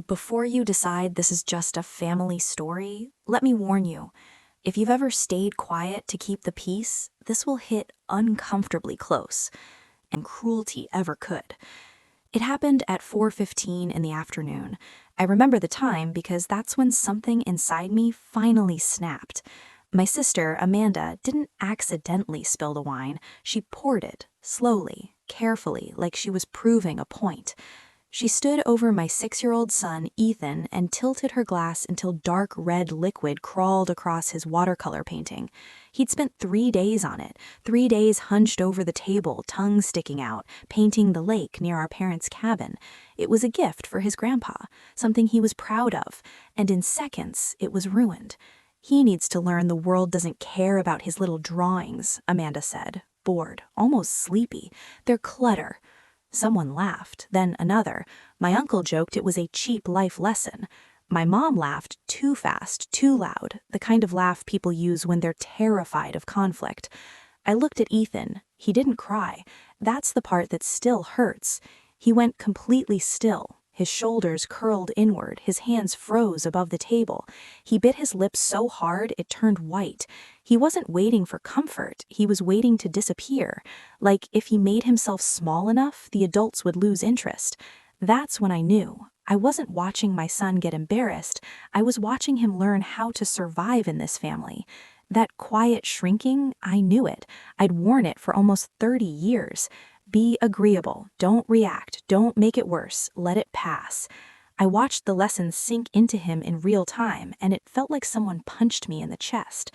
Before you decide this is just a family story, let me warn you. If you've ever stayed quiet to keep the peace, this will hit uncomfortably close, and cruelty ever could. It happened at 4:15 in the afternoon. I remember the time because that's when something inside me finally snapped. My sister, Amanda, didn't accidentally spill the wine. She poured it, slowly, carefully, like she was proving a point. She stood over my 6-year-old son, Ethan, and tilted her glass until dark red liquid crawled across his watercolor painting. He'd spent 3 days on it, 3 days hunched over the table, tongue sticking out, painting the lake near our parents' cabin. It was a gift for his grandpa, something he was proud of, and in seconds it was ruined. He needs to learn the world doesn't care about his little drawings, Amanda said, bored, almost sleepy. They're clutter. Someone laughed, then another. My uncle joked it was a cheap life lesson. My mom laughed too fast, too loud, the kind of laugh people use when they're terrified of conflict. I looked at Ethan. He didn't cry. That's the part that still hurts. He went completely still. His shoulders curled inward, his hands froze above the table. He bit his lips so hard it turned white. He wasn't waiting for comfort, he was waiting to disappear. Like if he made himself small enough, the adults would lose interest. That's when I knew. I wasn't watching my son get embarrassed, I was watching him learn how to survive in this family. That quiet shrinking, I knew it. I'd worn it for almost 30 years. Be agreeable, don't react, don't make it worse, let it pass. I watched the lesson sink into him in real time, and it felt like someone punched me in the chest.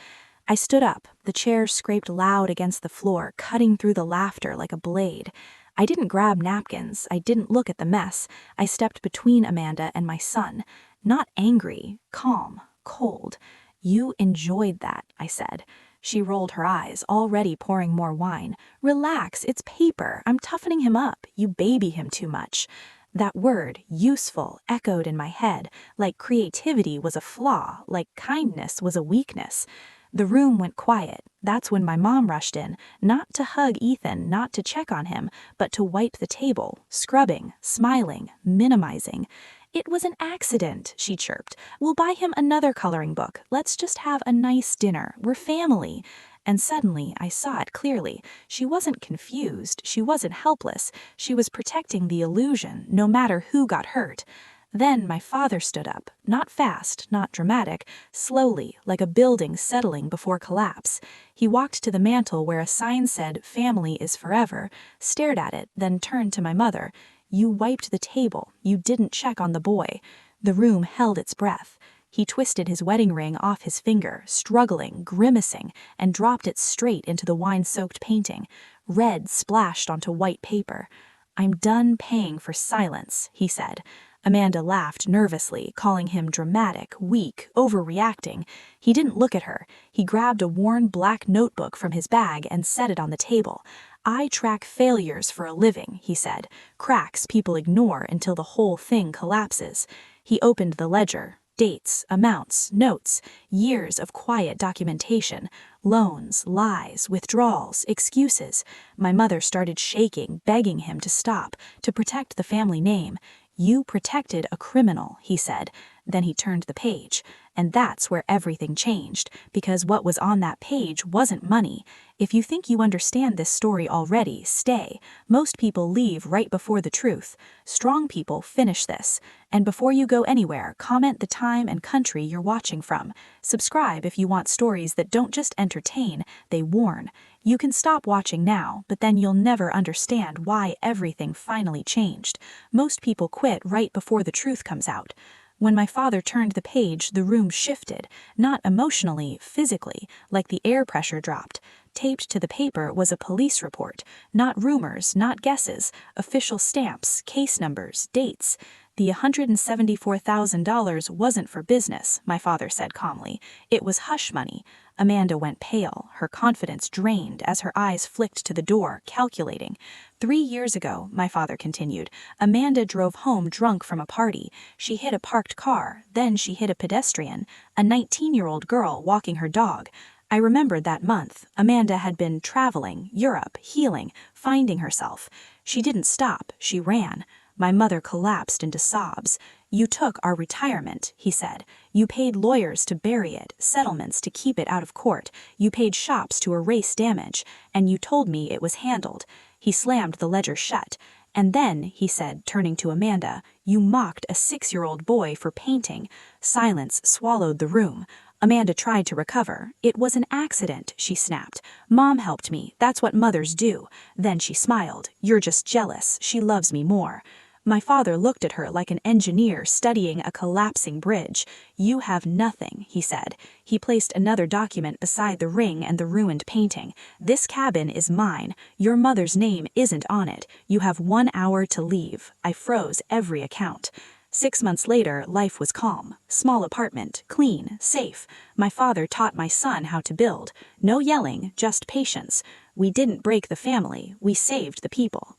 I stood up, the chair scraped loud against the floor, cutting through the laughter like a blade. I didn't grab napkins, I didn't look at the mess. I stepped between Amanda and my son. Not angry, calm, cold. You enjoyed that, I said. She rolled her eyes, already pouring more wine. Relax, it's paper. I'm toughening him up. You baby him too much. That word, useful, echoed in my head, like creativity was a flaw, like kindness was a weakness. The room went quiet. That's when my mom rushed in, not to hug Ethan, not to check on him, but to wipe the table, scrubbing, smiling, minimizing. "It was an accident," she chirped. "We'll buy him another coloring book. Let's just have a nice dinner. We're family." And suddenly I saw it clearly. She wasn't confused. She wasn't helpless. She was protecting the illusion, no matter who got hurt. Then my father stood up, not fast, not dramatic, slowly, like a building settling before collapse. He walked to the mantel where a sign said, "Family is forever," stared at it, then turned to my mother. "You wiped the table. You didn't check on the boy." The room held its breath. He twisted his wedding ring off his finger, struggling, grimacing, and dropped it straight into the wine-soaked painting. Red splashed onto white paper. "I'm done paying for silence," he said. Amanda laughed nervously, calling him dramatic, weak, overreacting. He didn't look at her. He grabbed a worn black notebook from his bag and set it on the table. "I track failures for a living," he said. "Cracks people ignore until the whole thing collapses." He opened the ledger. Dates, amounts, notes, years of quiet documentation, loans, lies, withdrawals, excuses. My mother started shaking, begging him to stop, to protect the family name. "You protected a criminal," he said. Then he turned the page. And that's where everything changed, because what was on that page wasn't money. If you think you understand this story already, stay. Most people leave right before the truth. Strong people finish this. And before you go anywhere, comment the time and country you're watching from. Subscribe if you want stories that don't just entertain, they warn. You can stop watching now, but then you'll never understand why everything finally changed. Most people quit right before the truth comes out. When my father turned the page, the room shifted, not emotionally, physically, like the air pressure dropped. Taped to the paper was a police report, not rumors, not guesses, official stamps, case numbers, dates. "The $174,000 wasn't for business," my father said calmly. "It was hush money." Amanda went pale, her confidence drained as her eyes flicked to the door, calculating. 3 years ago, my father continued, Amanda drove home drunk from a party. She hit a parked car, then she hit a pedestrian, a 19-year-old girl walking her dog. I remembered that month. Amanda had been traveling, Europe, healing, finding herself. She didn't stop, she ran. My mother collapsed into sobs. You took our retirement, he said. You paid lawyers to bury it, settlements to keep it out of court. You paid shops to erase damage, and you told me it was handled. He slammed the ledger shut. And then, he said, turning to Amanda, you mocked a 6-year-old boy for painting. Silence swallowed the room. Amanda tried to recover. It was an accident, she snapped. Mom helped me. That's what mothers do. Then she smiled. You're just jealous. She loves me more. My father looked at her like an engineer studying a collapsing bridge. You have nothing, he said. He placed another document beside the ring and the ruined painting. This cabin is mine. Your mother's name isn't on it. You have 1 hour to leave. I froze every account. 6 months later, life was calm. Small apartment, clean, safe. My father taught my son how to build. No yelling, just patience. We didn't break the family. We saved the people.